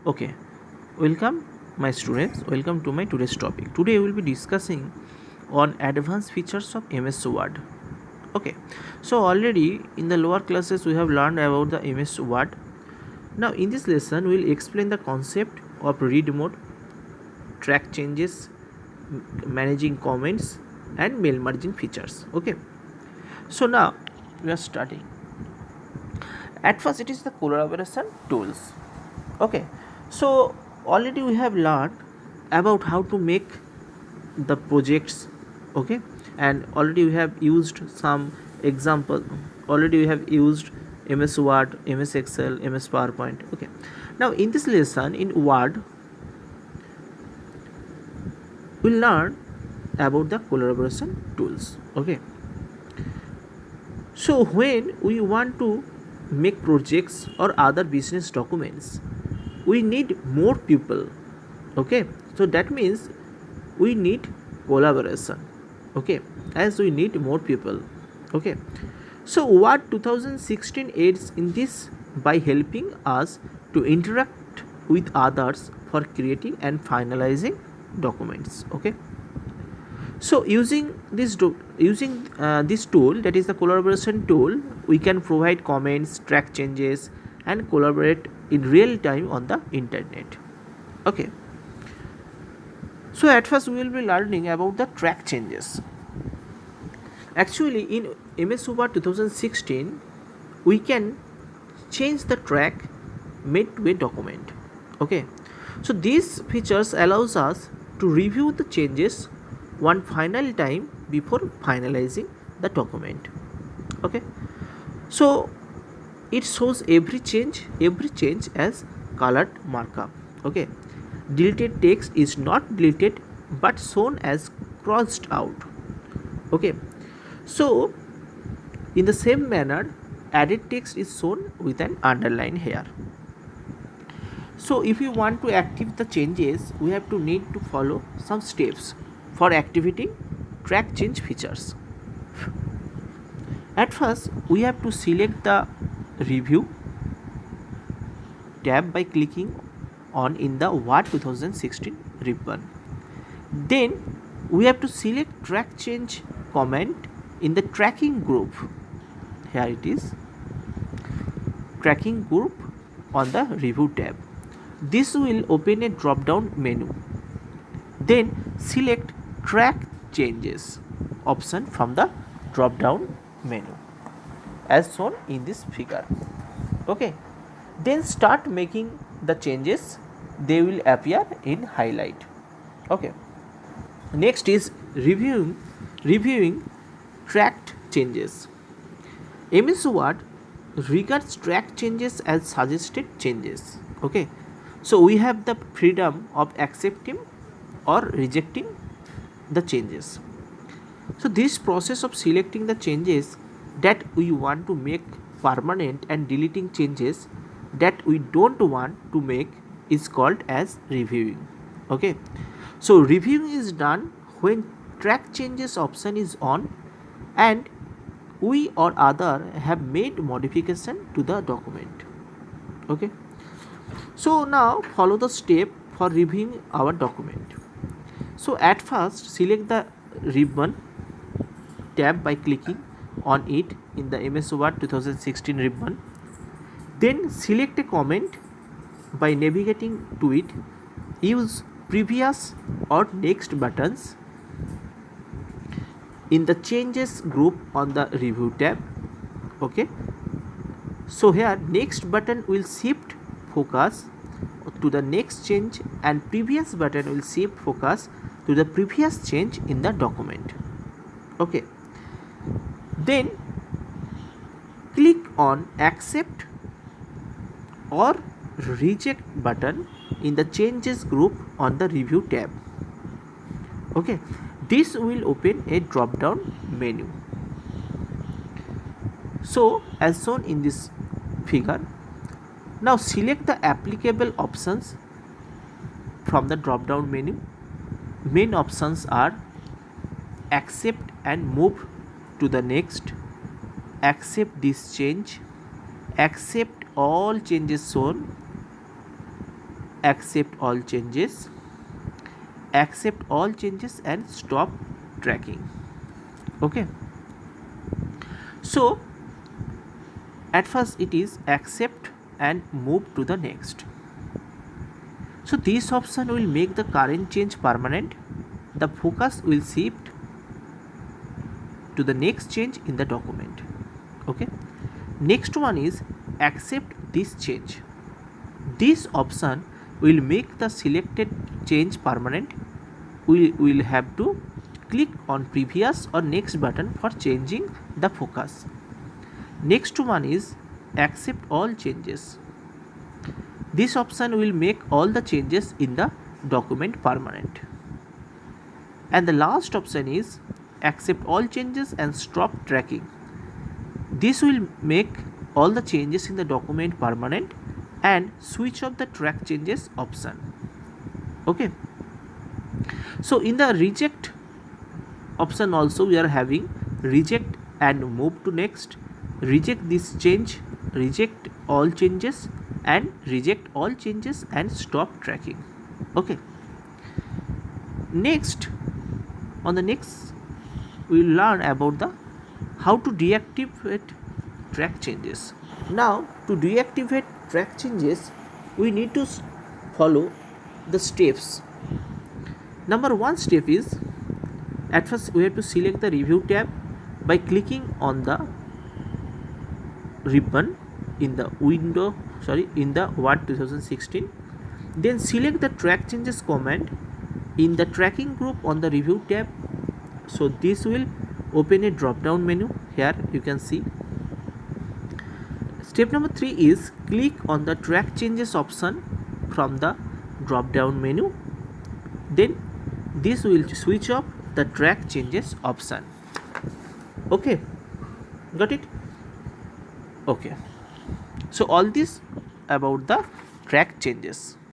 Okay, welcome my students. Welcome to my today's topic. Today we will be discussing on advanced features of MS Word. Okay, so already in the lower classes we have learned about the MS Word. Now in this lesson we will explain the concept of read mode, track changes, managing comments, and mail merging features. Okay, so now we are starting. At first it is the collaboration tools. Okay, so already we have learned about how to make the projects. Okay, and already we have used some example. Already we have used MS Word, MS Excel, MS PowerPoint. Okay, now in this lesson in Word we'll learn about the collaboration tools. Okay, so when we want to make projects or other business documents, we need more people. Okay, so that means we need collaboration. Okay, as we need more people. Okay, so what 2016 aids in this by helping us to interact with others for creating and finalizing documents. Okay, so using this tool, that is the collaboration tool, we can provide comments, track changes, and collaborate in real time on the internet. Okay, so at first we will be learning about the track changes. Actually in MS Word 2016 we can change the track made to a document. Okay, so these features allows us to review the changes one final time before finalizing the document. Okay, so it shows every change as colored markup. Okay, deleted text is not deleted but shown as crossed out. Okay, so in the same manner added text is shown with an underline here. So if you want to activate the changes, we have to need to follow some steps for activating track change features. At first we have to select the review tab by clicking on in the Word 2016 ribbon. Then we have to select track change comment in the tracking group. Here it is, tracking group on the review tab. This will open a drop down menu. Then select track changes option from the drop down menu as shown in this figure. Okay, then start making the changes, they will appear in highlight. Okay, next is reviewing tracked changes. MS Word regards track changes as suggested changes. Okay, so we have the freedom of accepting or rejecting the changes. So this process of selecting the changes that we want to make permanent and deleting changes that we don't want to make is called as reviewing. Okay, so reviewing is done when track changes option is on and we or other have made modification to the document. Okay, so now follow the step for reviewing our document. So at first select the ribbon tab by clicking on it in the MS Word 2016 ribbon. Then select a comment by navigating to it. Use previous or next buttons in the changes group on the review tab. Okay, so here next button will shift focus to the next change and previous button will shift focus to the previous change in the document. Okay, then click on accept or reject button in the changes group on the review tab. Okay, this will open a drop down menu. So as shown in this figure, now select the applicable options from the drop down menu. Main options are accept and move to the next, accept this change, accept all changes shown, accept all changes, accept all changes and stop tracking. Okay, so at first it is accept and move to the next. So this option will make the current change permanent. The focus will shift to the next change in the document. Okay, next one is accept this change. This option will make the selected change permanent. We will have to click on previous or next button for changing the focus. Next one is accept all changes. This option will make all the changes in the document permanent. And the last option is accept all changes and stop tracking. This will make all the changes in the document permanent and switch off the track changes option. Okay, so in the reject option also we are having reject and move to next, reject this change, reject all changes, and reject all changes and stop tracking. Okay, next, on the next we will learn about the how to deactivate track changes. Now to deactivate track changes we need to follow the steps. Number one step is, at first we have to select the review tab by clicking on the ribbon in the window, in the Word 2016. Then select the track changes command in the tracking group on the review tab. So this will open a drop down menu. Here you can see. Step number 3 is click on the track changes option from the drop down menu. Then this will switch off the track changes option. Okay, got it? Okay, so all this about the track changes.